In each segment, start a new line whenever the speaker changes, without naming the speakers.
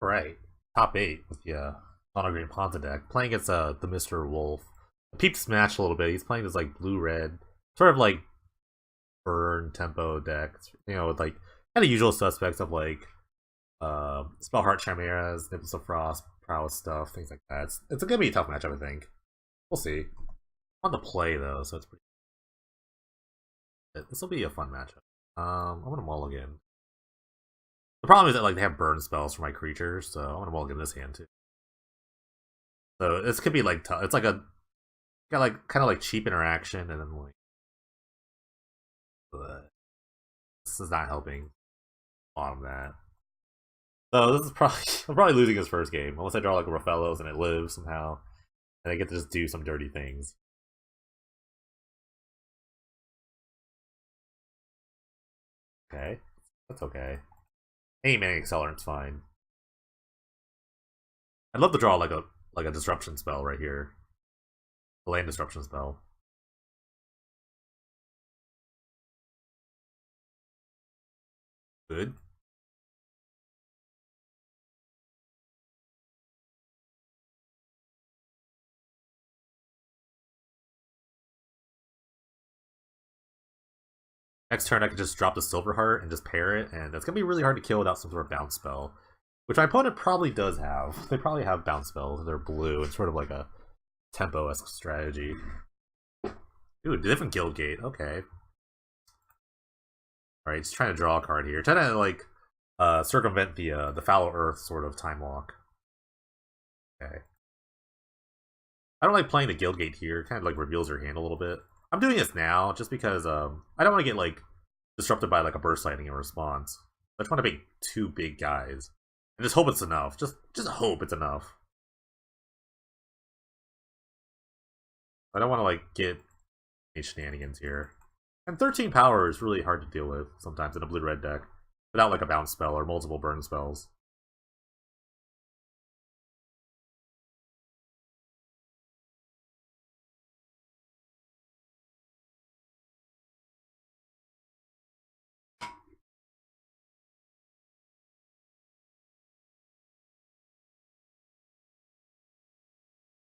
Right. Top 8 with the Mono Green Ponza deck. Playing against the Mr. Wolf. Peep smashed a little bit. He's playing this like blue red, sort of like burn tempo deck. With like kind of usual suspects of like Spellheart Chimeras, Nipples of Frost, Prowess stuff, things like that. It's gonna be a tough matchup, I think. We'll see. On the play though, so it's pretty. This will be a fun matchup. I'm gonna mulligan. The problem is that like they have burn spells for my creatures, so I'm gonna mulligan this hand too. So this could be like tough. It's like a got like kind of like cheap interaction, and then like this is not helping bottom that. So this is probably I'm probably losing his first game unless I draw like a Raffellos and it lives somehow, and I get to just do some dirty things. Okay, that's okay. Any mana accelerant's fine. I'd love to draw like a disruption spell right here, a land disruption spell. Good. Next turn, I could just drop the Silver Heart and just pair it, and that's gonna be really hard to kill without some sort of bounce spell, which my opponent probably does have. They probably have bounce spells. They're blue. It's sort of like a tempo-esque strategy. Ooh, different guild gate. Okay. All right, just trying to draw a card here. Trying to like circumvent the Fallow Earth sort of time walk. Okay. I don't like playing the guild gate here. It kind of like reveals your hand a little bit. I'm doing this now just because I don't want to get like disrupted by like a burst lightning in response. I just want to make two big guys and just hope it's enough. Just hope it's enough. I don't want to like get any shenanigans here. And 13 power is really hard to deal with sometimes in a blue-red deck without like a bounce spell or multiple burn spells.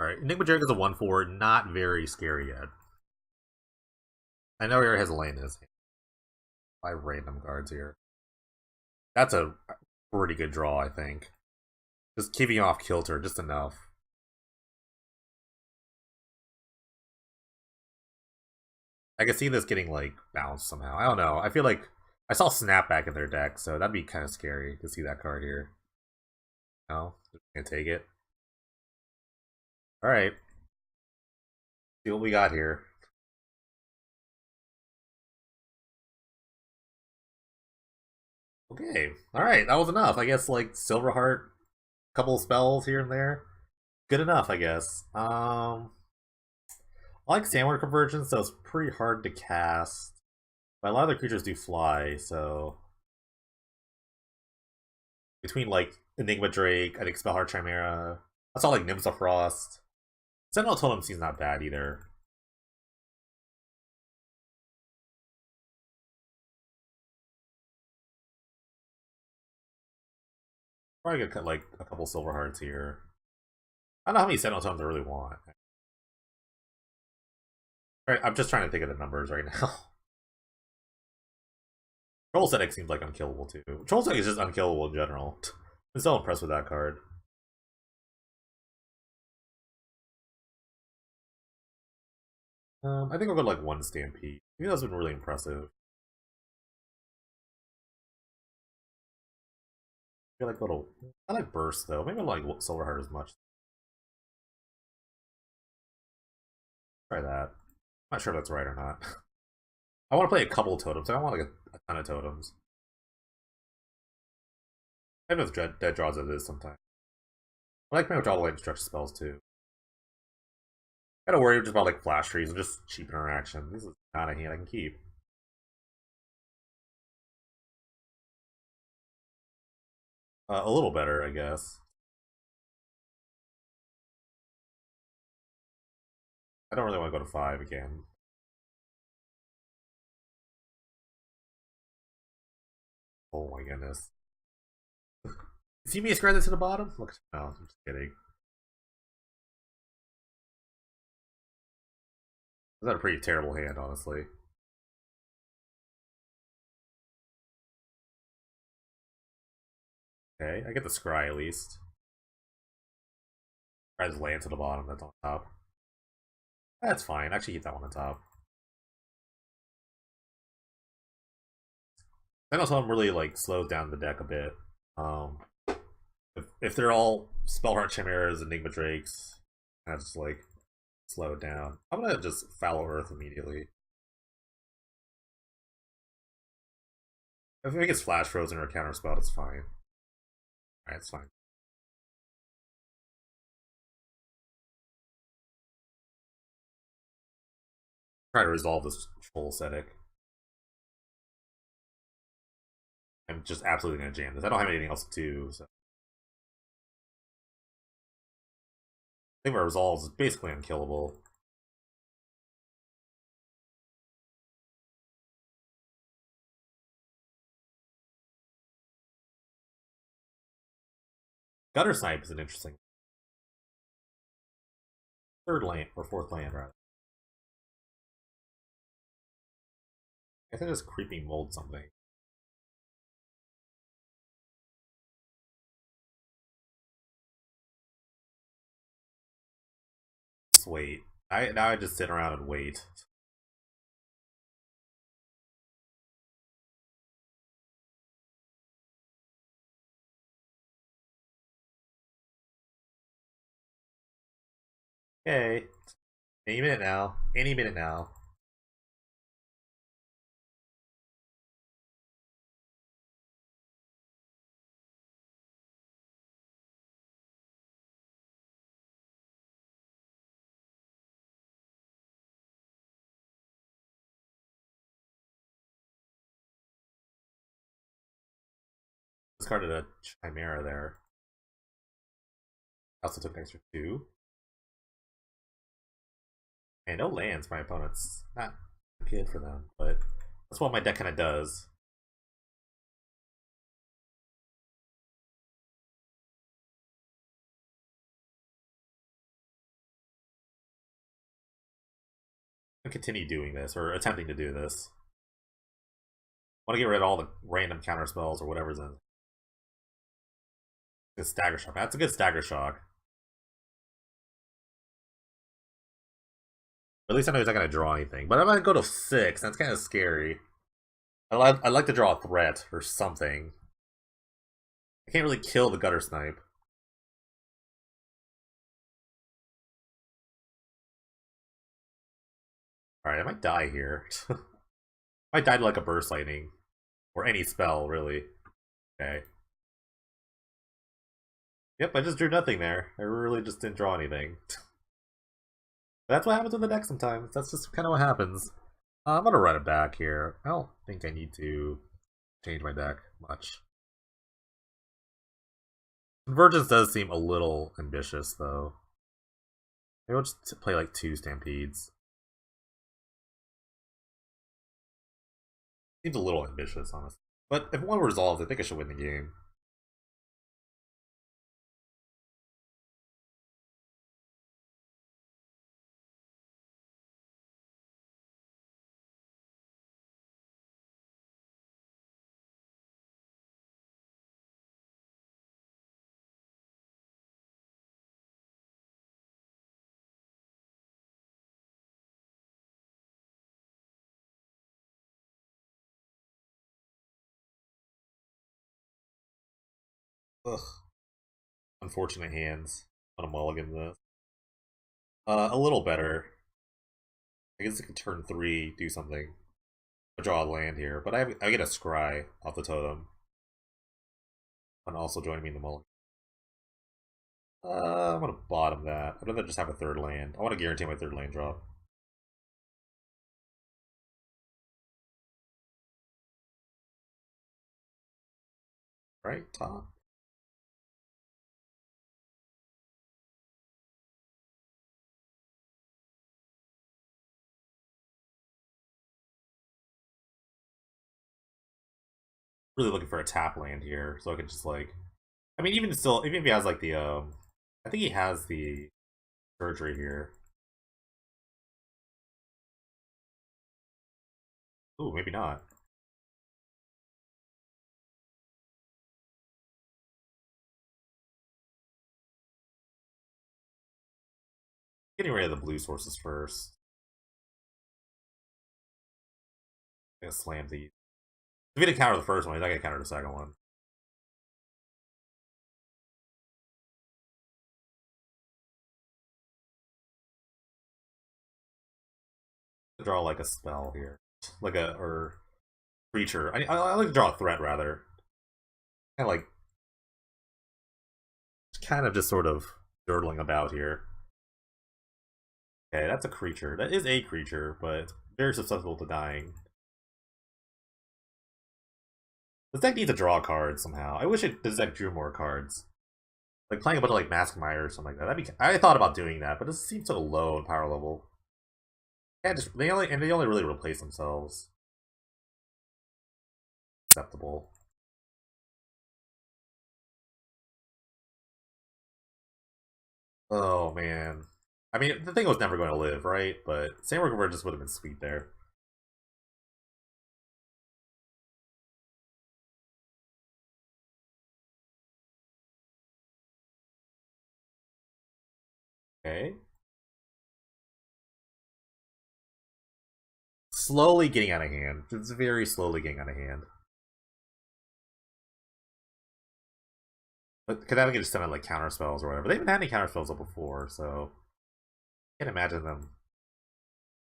Alright, Enigma Drake is a 1/4, not very scary yet. I know he already has a land in his hand. 5 random cards here. That's a pretty good draw, I think. Just keeping off kilter, just enough. I can see this getting like bounced somehow. I don't know. I feel like I saw Snapback in their deck, so that'd be kind of scary to see that card here. No, just can't take it. All right, see what we got here. Okay, all right, that was enough. I guess like Silverheart, couple of spells here and there, good enough, I guess. I like Sandward Convergence, so it's pretty hard to cast. But a lot of the creatures do fly, so between like Enigma Drake, I think Spellheart Chimera. That's all like Nymphs of Frost. Sentinel Totem seems not bad either. Probably gonna cut like a couple Silver Hearts here. I don't know how many Sentinel Totems I really want. Alright, I'm just trying to think of the numbers right now. Troll Static seems like unkillable too. Troll Static is just unkillable in general. I'm so impressed with that card. I think I'll go to like one Stampede. I think that's been really impressive. I feel like little. I like Burst though. Maybe I like Silverheart as much. Try that. I'm not sure if that's right or not. I want to play a couple of totems. I don't want like a ton of totems. I have enough dead draws as it is sometimes. I like playing with all the like stretch spells too. Gotta worry just about like flash trees and just cheap interaction. This is not a hand I can keep. A little better, I guess. I don't really want to go to 5 again. Oh my goodness. You see me scratch this to the bottom? Look, no, I'm just kidding. That's a pretty terrible hand, honestly. Okay, I get the scry at least. I just land to the bottom, that's on top. That's fine, actually keep that one on top. Then also I'm really like slows down the deck a bit. Um if they're all Spellheart Chimeras, Enigma Drakes, that's just like slow it down. I'm gonna just Fallow Earth immediately. If it gets Flash Frozen or Counter Spell, it's fine. Alright, it's fine. Try to resolve this full aesthetic. I'm just absolutely gonna jam this. I don't have anything else to do, so I think my resolve is basically unkillable. Gutter Snipe is an interesting third land or fourth land rather. I think I just creeping mold something. Just wait. Now I just sit around and wait. Okay. Any minute now. Any minute now. Discarded a Chimera there. I also took an extra 2. And no lands, my opponent's not good for them, but that's what my deck kind of does. I'm continue doing this, or attempting to do this. I want to get rid of all the random counter spells or whatever's in. Good stagger shock. That's a good stagger shock. At least I know he's not going to draw anything. But I'm going to go to 6. That's kind of scary. I'd like to draw a threat or something. I can't really kill the Gutter Snipe. Alright, I might die here. I might die to like a Burst Lightning. Or any spell, really. Okay. Yep, I just drew nothing there. I really just didn't draw anything. That's what happens with the deck sometimes. That's just kind of what happens. I'm gonna run it back here. I don't think I need to change my deck much. Convergence does seem a little ambitious, though. Maybe I'll just play like 2 Stampedes. Seems a little ambitious, honestly. But if one resolves, I think I should win the game. Ugh. Unfortunate hands. On a mulligan this. A little better. I guess I can turn 3, do something. I draw a land here, but I get a scry off the totem. And also join me in the mulligan. I'm gonna bottom that. I'd rather just have a third land. I want to guarantee my third land drop. Right, top. Really looking for a tap land here, so I can just like I mean, even still, even if he has like the I think he has the surgery here. Ooh, maybe not. Getting rid of the blue sources first. I'm gonna slam these. If he didn't counter the first one, he's not gonna counter the second one. Draw like a spell here, like a or creature. I like to draw a threat rather. Kind of just sort of durdling about here. Okay, that's a creature. That is a creature, but it's very susceptible to dying. This deck needs to draw cards somehow. I wish this deck drew more cards. Like playing a bunch of like Maskmire or something like that. I thought about doing that, but it seems so low in power level. They only really replace themselves. Acceptable. Oh man. I mean, the thing was never going to live, right? But Samurai Convergence just would have been sweet there. Okay. Slowly getting out of hand. It's very slowly getting out of hand. But because I think it just sounded like counter spells or whatever. They haven't had any counter spells up before, so I can't imagine them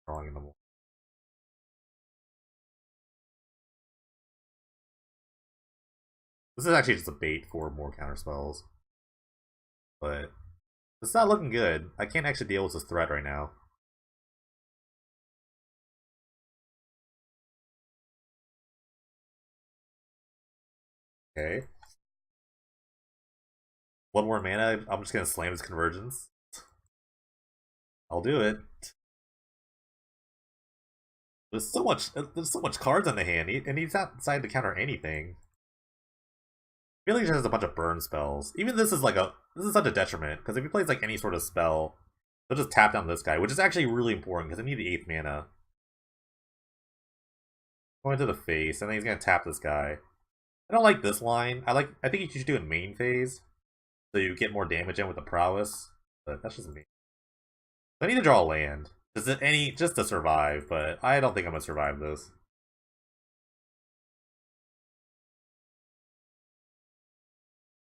drawing in the more. This is actually just a bait for more counter spells. But it's not looking good. I can't actually deal with this threat right now. Okay. One more mana, I'm just gonna slam his convergence. I'll do it. There's so much cards on the hand, and he's not decided to counter anything. I feel like he just has a bunch of burn spells. Even this is such a detriment, because if he plays like any sort of spell, he'll just tap down this guy, which is actually really important because I need the 8th mana. Going to the face, and then he's gonna tap this guy. I don't like this line. I think you should do it in main phase, so you get more damage in with the prowess. But that's just me. I need to draw a land. Just to survive, but I don't think I'm gonna survive this.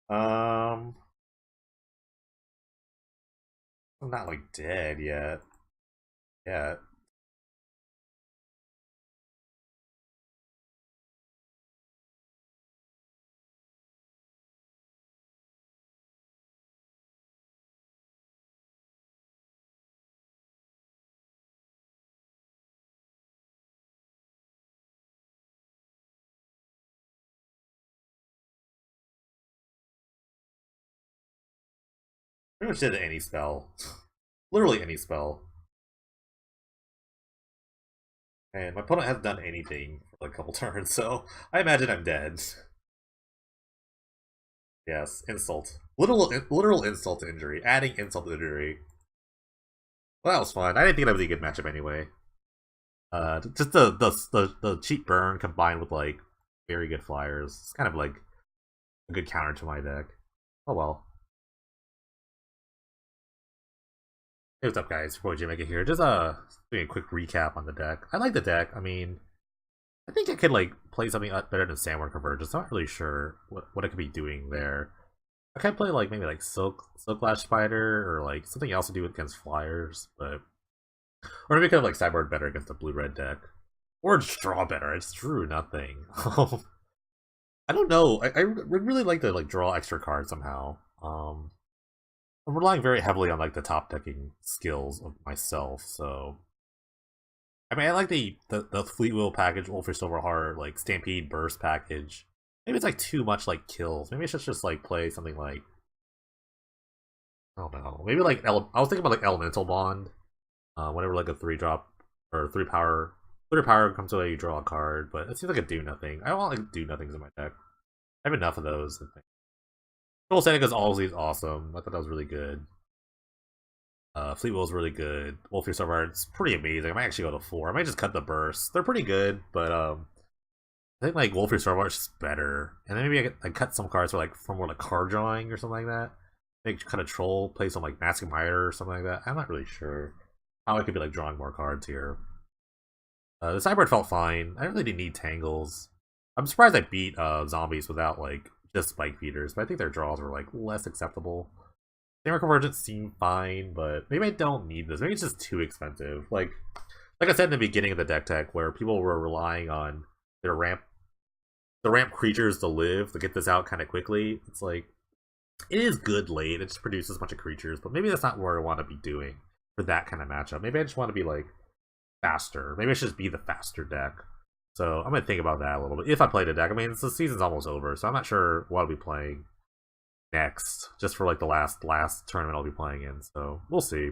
I'm not like dead yet. Yeah. Pretty much did any spell. Literally any spell. And my opponent hasn't done anything for like a couple turns, so I imagine I'm dead. Yes, insult. Literal insult to injury. Adding insult to injury. Well, that was fun. I didn't think that was a good matchup anyway. Just the cheap burn combined with like very good flyers. It's kind of like a good counter to my deck. Oh well. Hey, what's up, guys? Boy Jamaica here. Just doing a quick recap on the deck. I like the deck. I mean, I think I could like play something better than Sandworm Convergence. Not really sure what I could be doing there. I could play like maybe like Silk Lash Spider or like something else to do against flyers, but or maybe I could have like sideboard better against the blue red deck. Or just draw better. I just drew nothing. I don't know. I would really like to like draw extra cards somehow. I'm relying very heavily on like the top decking skills of myself, so I mean I like the Fleet Wheel package, Wolfish Silverheart, like Stampede Burst package. Maybe it's like too much like kills. Maybe I should just like play something like I don't know. Maybe like I was thinking about like Elemental Bond. Whenever like a 3-drop or 3 power comes away, you draw a card, but it seems like a do nothing. I don't want like do nothings in my deck. I have enough of those. I think. Soul Seneca's always awesome. I thought that was really good. Fleet Wheel's really good. Wolf Your Art's pretty amazing. I might actually go to 4. I might just cut the bursts. They're pretty good, but I think like Wolf Your Art's just better. And then maybe I cut some cards for like for more like card drawing or something like that. Maybe cut a troll, play some like Mask Mire or something like that. I'm not really sure how I could be like drawing more cards here. The sideboard felt fine. I really didn't need Tangles. I'm surprised I beat zombies without like just Spike Beaters, but I think their draws were like less acceptable. Hammer Convergence seemed fine, but maybe I don't need this. Maybe it's just too expensive. Like I said in the beginning of the deck tech, where people were relying on their the ramp creatures to live to get this out kind of quickly. It's like it is good late. It just produces a bunch of creatures, but maybe that's not where I want to be doing for that kind of matchup. Maybe I just want to be like faster. Maybe I should just be the faster deck. So I'm gonna think about that a little bit. If I play the deck, I mean, the season's almost over, so I'm not sure what I'll be playing next, just for like the last tournament I'll be playing in. So we'll see.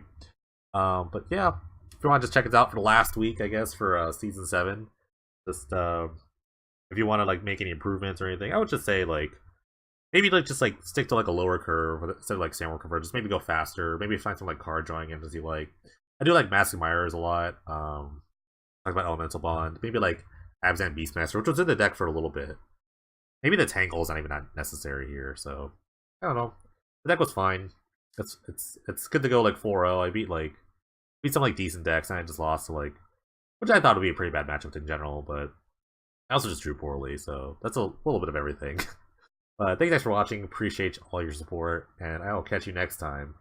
But yeah, if you want to just check it out for the last week, I guess for season 7, just if you want to like make any improvements or anything, I would just say like maybe like just like stick to like a lower curve instead of like Samurai Converge. Just maybe go faster. Maybe find some like card drawing engines you like. I do like Mask Mires a lot. Talk about Elemental Bond. Maybe like Abzan Beastmaster, which was in the deck for a little bit. Maybe the Tangle is not even not necessary here, so I don't know. The deck was fine. It's good to go like 4-0. I beat some like decent decks, and I just lost to like, which I thought would be a pretty bad matchup in general, but I also just drew poorly, so that's a little bit of everything. Thank you guys for watching. Appreciate all your support, and I will catch you next time.